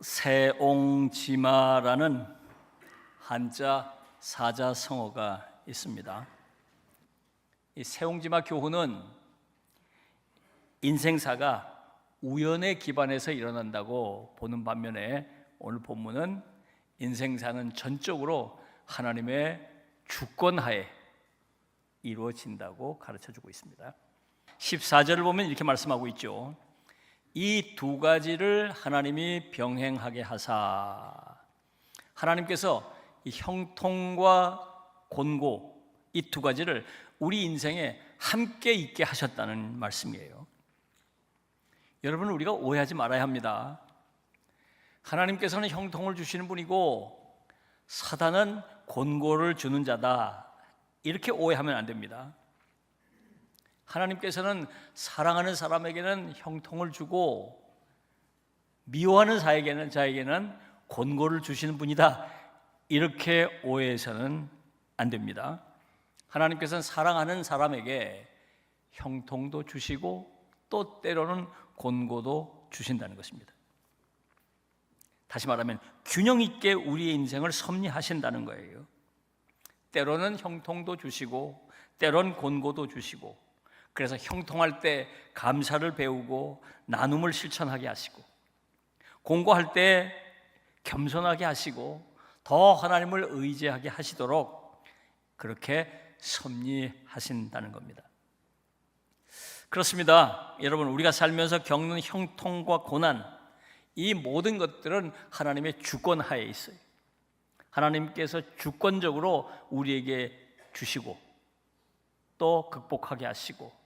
세옹지마라는 한자 사자성어가 있습니다. 이 세옹지마 교훈은 인생사가 우연에 기반해서 일어난다고 보는 반면에 오늘 본문은 인생사는 전적으로 하나님의 주권하에 이루어진다고 가르쳐주고 있습니다. 14절을 보면 이렇게 말씀하고 있죠. 이 두 가지를 하나님이 병행하게 하사, 하나님께서 이 형통과 곤고 이 두 가지를 우리 인생에 함께 있게 하셨다는 말씀이에요. 여러분, 우리가 오해하지 말아야 합니다. 하나님께서는 형통을 주시는 분이고 사단은 곤고를 주는 자다, 이렇게 오해하면 안 됩니다. 하나님께서는 사랑하는 사람에게는 형통을 주고 미워하는 자에게는 곤고를 주시는 분이다, 이렇게 오해해서는 안 됩니다. 하나님께서는 사랑하는 사람에게 형통도 주시고 또 때로는 곤고도 주신다는 것입니다. 다시 말하면 균형 있게 우리의 인생을 섭리하신다는 거예요. 때로는 형통도 주시고 때로는 곤고도 주시고, 그래서 형통할 때 감사를 배우고 나눔을 실천하게 하시고, 곤고할 때 겸손하게 하시고 더 하나님을 의지하게 하시도록 그렇게 섭리하신다는 겁니다. 그렇습니다. 여러분, 우리가 살면서 겪는 형통과 고난, 이 모든 것들은 하나님의 주권하에 있어요. 하나님께서 주권적으로 우리에게 주시고 또 극복하게 하시고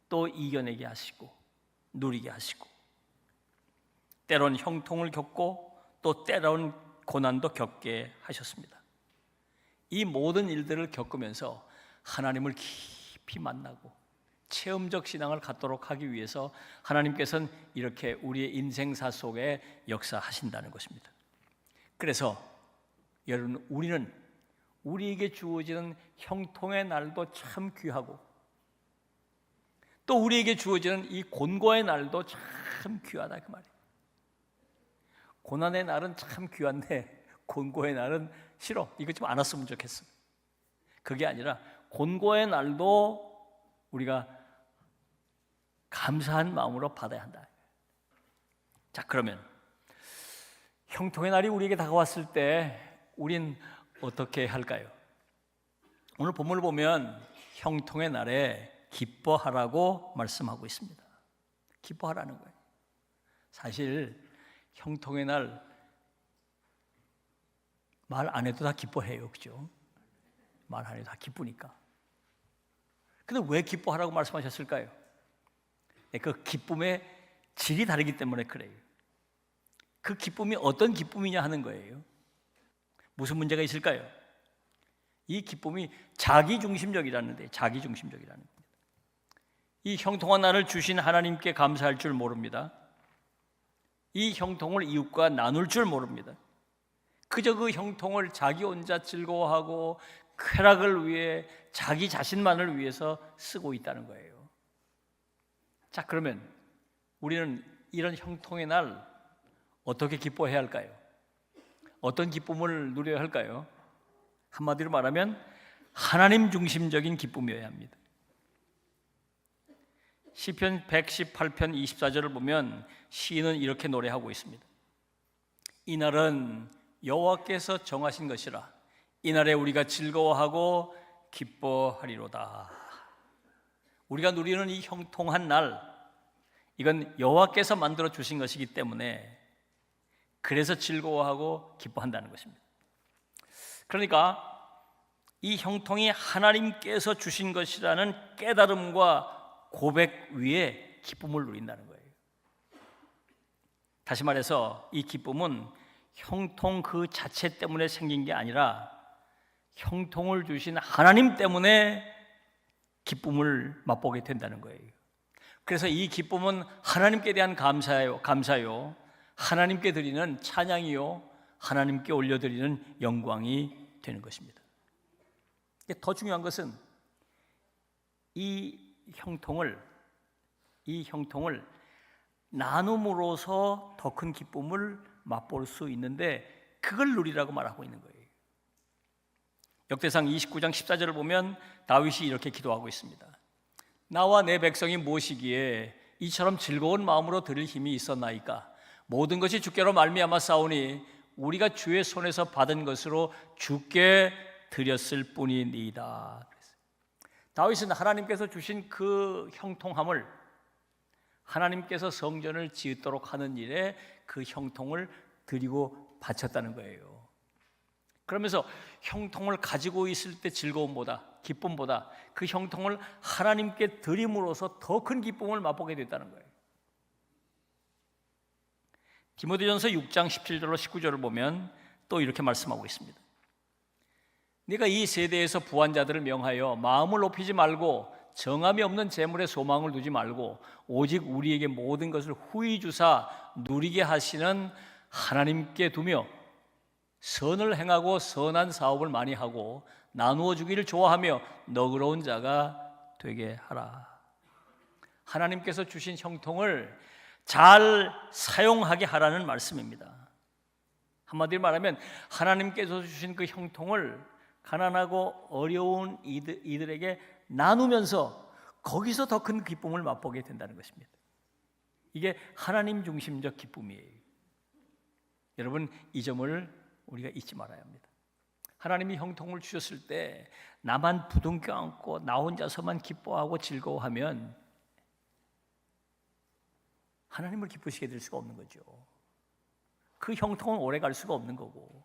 또 이겨내게 하시고 누리게 하시고, 때론 형통을 겪고 또 때론 고난도 겪게 하셨습니다. 이 모든 일들을 겪으면서 하나님을 깊이 만나고 체험적 신앙을 갖도록 하기 위해서 하나님께서는 이렇게 우리의 인생사 속에 역사하신다는 것입니다. 그래서 여러분, 우리는 우리에게 주어지는 형통의 날도 참 귀하고 또 우리에게 주어지는 이 곤고의 날도 참 귀하다, 그 말이에요. 고난의 날은 참 귀한데 곤고의 날은 싫어, 이거 좀 안 왔으면 좋겠어. 그게 아니라 곤고의 날도 우리가 감사한 마음으로 받아야 한다. 자, 그러면 형통의 날이 우리에게 다가왔을 때 우린 어떻게 할까요? 오늘 본문을 보면 형통의 날에 기뻐하라고 말씀하고 있습니다. 기뻐하라는 거예요. 사실 형통의 날 말 안 해도 다 기뻐해요, 그죠? 말 안 해도 다 기쁘니까. 근데 왜 기뻐하라고 말씀하셨을까요? 그 기쁨의 질이 다르기 때문에 그래요. 그 기쁨이 어떤 기쁨이냐 하는 거예요. 무슨 문제가 있을까요? 이 기쁨이 자기중심적이라는데, 자기중심적이라는 겁니다. 이 형통한 날을 주신 하나님께 감사할 줄 모릅니다. 이 형통을 이웃과 나눌 줄 모릅니다. 그저 그 형통을 자기 혼자 즐거워하고 쾌락을 위해 자기 자신만을 위해서 쓰고 있다는 거예요. 자, 그러면 우리는 이런 형통의 날 어떻게 기뻐해야 할까요? 어떤 기쁨을 누려야 할까요? 한마디로 말하면 하나님 중심적인 기쁨이어야 합니다. 시편 118편 24절을 보면 시인은 이렇게 노래하고 있습니다. 이날은 여호와께서 정하신 것이라, 이날에 우리가 즐거워하고 기뻐하리로다. 우리가 누리는 이 형통한 날, 이건 여호와께서 만들어 주신 것이기 때문에 그래서 즐거워하고 기뻐한다는 것입니다. 그러니까 이 형통이 하나님께서 주신 것이라는 깨달음과 고백 위에 기쁨을 누린다는 거예요. 다시 말해서 이 기쁨은 형통 그 자체 때문에 생긴 게 아니라 형통을 주신 하나님 때문에 기쁨을 맛보게 된다는 거예요. 그래서 이 기쁨은 하나님께 대한 감사요, 하나님께 드리는 찬양이요, 하나님께 올려드리는 영광이 되는 것입니다. 더 중요한 것은 이 형통을 나눔으로서 더 큰 기쁨을 맛볼 수 있는데 그걸 누리라고 말하고 있는 거예요. 역대상 29장 14절을 보면 다윗이 이렇게 기도하고 있습니다. 나와 내 백성이 무엇이기에 이처럼 즐거운 마음으로 드릴 힘이 있었나이까? 모든 것이 주께로 말미암아 싸우니 우리가 주의 손에서 받은 것으로 주께 드렸을 뿐이니이다. 다윗은 하나님께서 주신 그 형통함을, 하나님께서 성전을 지으도록 하는 일에 그 형통을 드리고 바쳤다는 거예요. 그러면서 형통을 가지고 있을 때 즐거움보다, 기쁨보다 그 형통을 하나님께 드림으로써 더 큰 기쁨을 맛보게 됐다는 거예요. 디모데전서 6장 17절로 19절을 보면 또 이렇게 말씀하고 있습니다. 네가 이 세대에서 부한 자들을 명하여 마음을 높이지 말고 정함이 없는 재물에 소망을 두지 말고 오직 우리에게 모든 것을 후히 주사 누리게 하시는 하나님께 두며 선을 행하고 선한 사업을 많이 하고 나누어 주기를 좋아하며 너그러운 자가 되게 하라. 하나님께서 주신 형통을 잘 사용하게 하라는 말씀입니다. 한마디로 말하면 하나님께서 주신 그 형통을 가난하고 어려운 이들에게 나누면서 거기서 더 큰 기쁨을 맛보게 된다는 것입니다. 이게 하나님 중심적 기쁨이에요. 여러분, 이 점을 우리가 잊지 말아야 합니다. 하나님이 형통을 주셨을 때 나만 부둥켜 안고 나 혼자서만 기뻐하고 즐거워하면 하나님을 기쁘시게 될 수가 없는 거죠. 그 형통은 오래 갈 수가 없는 거고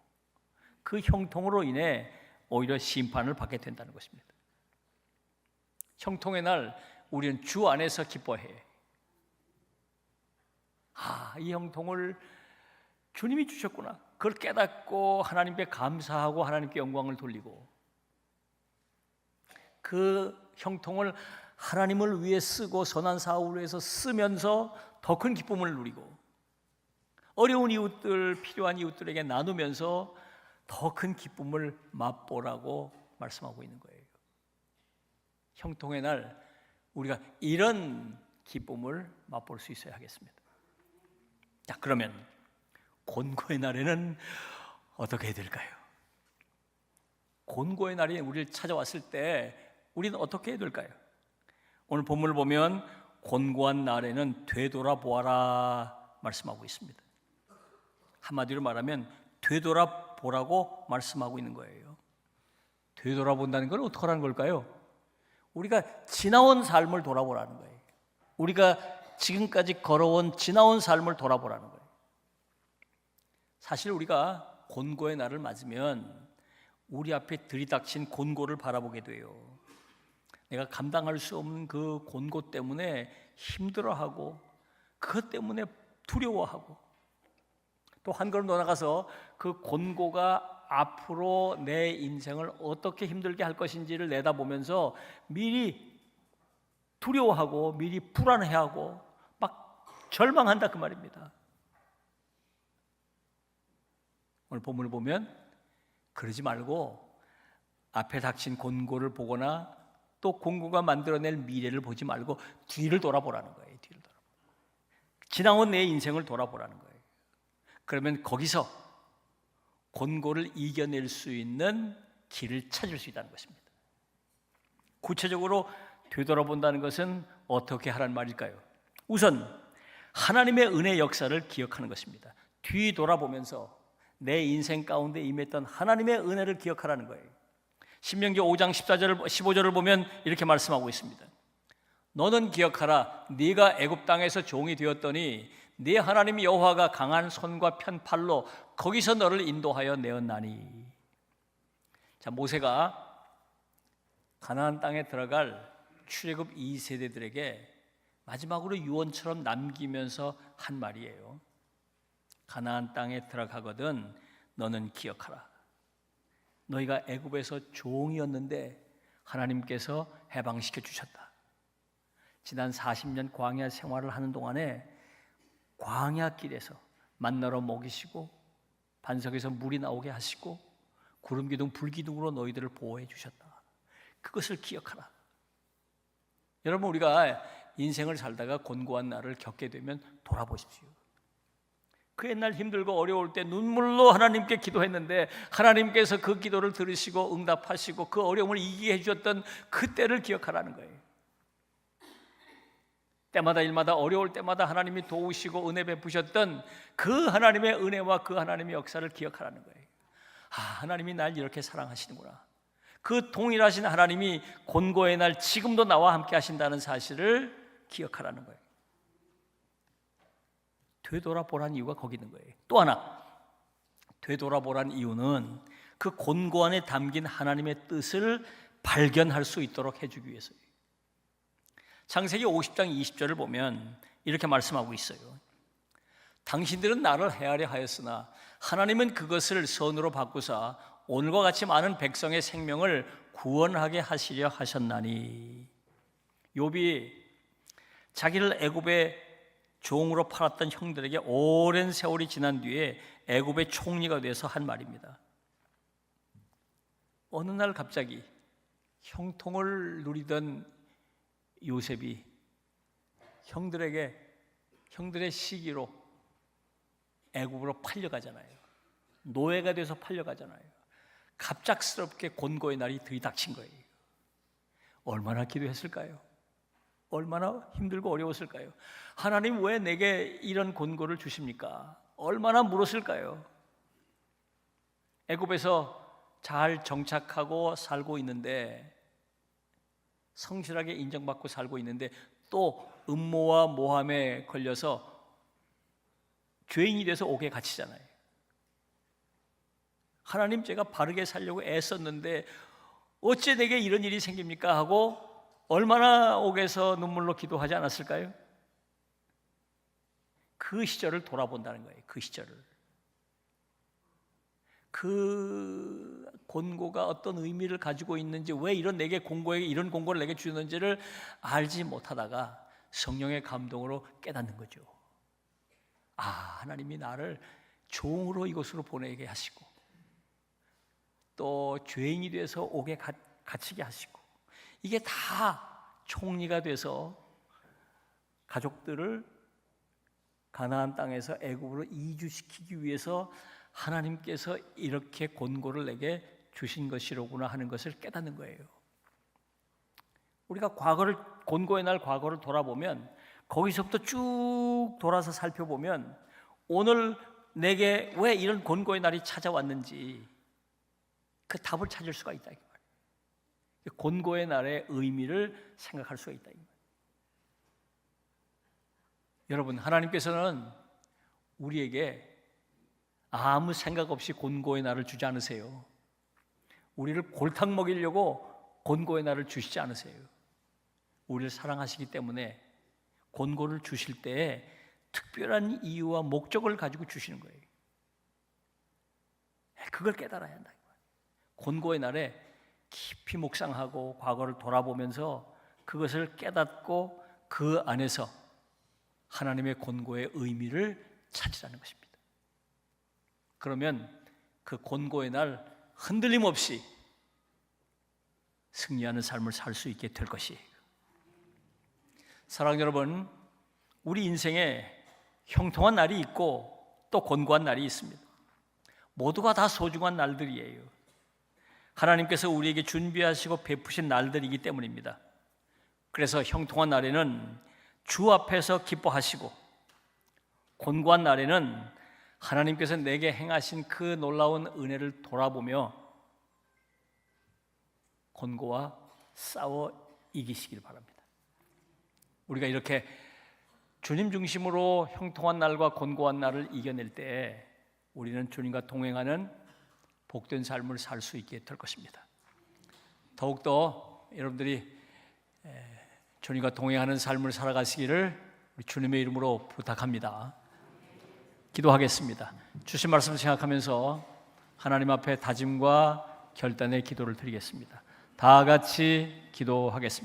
그 형통으로 인해 오히려 심판을 받게 된다는 것입니다. 형통의 날 우리는 주 안에서 기뻐해. 이 형통을 주님이 주셨구나. 그걸 깨닫고 하나님께 감사하고 하나님께 영광을 돌리고 그 형통을 하나님을 위해 쓰고 선한 사업을 위해서 쓰면서 더 큰 기쁨을 누리고 어려운 이웃들, 필요한 이웃들에게 나누면서 더 큰 기쁨을 맛보라고 말씀하고 있는 거예요. 형통의 날 우리가 이런 기쁨을 맛볼 수 있어야 하겠습니다. 자, 그러면 곤고의 날에는 어떻게 해야 될까요? 곤고의 날이 우리를 찾아왔을 때 우리는 어떻게 해야 될까요? 오늘 본문을 보면 곤고한 날에는 되돌아보아라 말씀하고 있습니다. 한마디로 말하면 되돌아보라고 말씀하고 있는 거예요. 되돌아본다는 건 어떻게 하는 걸까요? 우리가 지나온 삶을 돌아보라는 거예요. 우리가 지금까지 걸어온 지나온 삶을 돌아보라는 거예요. 사실 우리가 곤고의 날을 맞으면 우리 앞에 들이닥친 곤고를 바라보게 돼요. 내가 감당할 수 없는 그 곤고 때문에 힘들어하고 그것 때문에 두려워하고 또 한 걸음 더 나가서 그 곤고가 앞으로 내 인생을 어떻게 힘들게 할 것인지를 내다보면서 미리 두려워하고 미리 불안해하고 막 절망한다 그 말입니다. 오늘 본문을 보면 그러지 말고 앞에 닥친 곤고를 보거나 또 곤고가 만들어낼 미래를 보지 말고 뒤를 돌아보라는 거예요. 뒤를 돌아보라. 지나온 내 인생을 돌아보라는 거예요. 그러면 거기서 곤고를 이겨낼 수 있는 길을 찾을 수 있다는 것입니다. 구체적으로 되돌아본다는 것은 어떻게 하라는 말일까요? 우선 하나님의 은혜 역사를 기억하는 것입니다. 뒤돌아보면서 내 인생 가운데 임했던 하나님의 은혜를 기억하라는 거예요. 신명기 5장 15절을 보면 이렇게 말씀하고 있습니다. 너는 기억하라. 네가 애굽 땅에서 종이 되었더니 네 하나님 여호와가 강한 손과 편 팔로 거기서 너를 인도하여 내었나니. 자, 모세가 가나안 땅에 들어갈 출애굽 2세대들에게 마지막으로 유언처럼 남기면서 한 말이에요. 가나안 땅에 들어가거든 너는 기억하라. 너희가 애굽에서 종이었는데 하나님께서 해방시켜 주셨다. 지난 40년 광야 생활을 하는 동안에 광야 길에서 만나러 먹이시고 반석에서 물이 나오게 하시고 구름기둥 불기둥으로 너희들을 보호해 주셨다. 그것을 기억하라. 여러분, 우리가 인생을 살다가 곤고한 날을 겪게 되면 돌아보십시오. 그 옛날 힘들고 어려울 때 눈물로 하나님께 기도했는데 하나님께서 그 기도를 들으시고 응답하시고 그 어려움을 이기게 해주셨던 그때를 기억하라는 거예요. 때마다 일마다 어려울 때마다 하나님이 도우시고 은혜 베푸셨던 그 하나님의 은혜와 그 하나님의 역사를 기억하라는 거예요. 아, 하나님이 날 이렇게 사랑하시는구나. 그 동일하신 하나님이 곤고의 날 지금도 나와 함께 하신다는 사실을 기억하라는 거예요. 되돌아보라는 이유가 거기 있는 거예요. 또 하나, 되돌아보라는 이유는 그 곤고 안에 담긴 하나님의 뜻을 발견할 수 있도록 해주기 위해서예요. 창세기 50장 20절을 보면 이렇게 말씀하고 있어요. 당신들은 나를 헤아려 하였으나 하나님은 그것을 선으로 바꾸사 오늘과 같이 많은 백성의 생명을 구원하게 하시려 하셨나니. 욥이 자기를 애굽의 종으로 팔았던 형들에게 오랜 세월이 지난 뒤에 애굽의 총리가 돼서 한 말입니다. 어느 날 갑자기 형통을 누리던 요셉이 형들의 시기로 애굽으로 팔려가잖아요. 노예가 돼서 팔려가잖아요. 갑작스럽게 곤고의 날이 들이닥친 거예요. 얼마나 기도했을까요? 얼마나 힘들고 어려웠을까요? 하나님 왜 내게 이런 곤고를 주십니까? 얼마나 물었을까요? 애굽에서 잘 정착하고 살고 있는데, 성실하게 인정받고 살고 있는데 또 음모와 모함에 걸려서 죄인이 돼서 옥에 갇히잖아요. 하나님, 제가 바르게 살려고 애썼는데 어째 내게 이런 일이 생깁니까? 하고 얼마나 옥에서 눈물로 기도하지 않았을까요? 그 시절을 돌아본다는 거예요. 그 시절을. 그 곤고가 어떤 의미를 가지고 있는지, 왜 이런 내게 곤고에게 이런 곤고를 내게 주는지를 알지 못하다가 성령의 감동으로 깨닫는 거죠. 아, 하나님이 나를 종으로 이곳으로 보내게 하시고 또 죄인이 돼서 옥에 갇히게 하시고, 이게 다 총리가 돼서 가족들을 가나안 땅에서 애굽으로 이주시키기 위해서 하나님께서 이렇게 곤고를 내게 주신 것이로구나 하는 것을 깨닫는 거예요. 우리가 곤고의 날 과거를 돌아보면, 거기서부터 쭉 돌아서 살펴보면 오늘 내게 왜 이런 곤고의 날이 찾아왔는지 그 답을 찾을 수가 있다. 곤고의 날의 의미를 생각할 수가 있다. 여러분, 하나님께서는 우리에게 아무 생각 없이 곤고의 날을 주지 않으세요. 우리를 골탕 먹이려고 곤고의 날을 주시지 않으세요. 우리를 사랑하시기 때문에 곤고를 주실 때에 특별한 이유와 목적을 가지고 주시는 거예요. 그걸 깨달아야 한다. 곤고의 날에 깊이 묵상하고 과거를 돌아보면서 그것을 깨닫고 그 안에서 하나님의 곤고의 의미를 찾으라는 것입니다. 그러면 그 곤고의 날 흔들림 없이 승리하는 삶을 살 수 있게 될 것이에요. 사랑하는 여러분, 우리 인생에 형통한 날이 있고 또 곤고한 날이 있습니다. 모두가 다 소중한 날들이에요. 하나님께서 우리에게 준비하시고 베푸신 날들이기 때문입니다. 그래서 형통한 날에는 주 앞에서 기뻐하시고, 곤고한 날에는 하나님께서 내게 행하신 그 놀라운 은혜를 돌아보며 곤고와 싸워 이기시길 바랍니다. 우리가 이렇게 주님 중심으로 형통한 날과 곤고한 날을 이겨낼 때 우리는 주님과 동행하는 복된 삶을 살 수 있게 될 것입니다. 더욱더 여러분들이 주님과 동행하는 삶을 살아가시기를 우리 주님의 이름으로 부탁합니다. 기도하겠습니다. 주신 말씀을 생각하면서 하나님 앞에 다짐과 결단의 기도를 드리겠습니다. 다 같이 기도하겠습니다.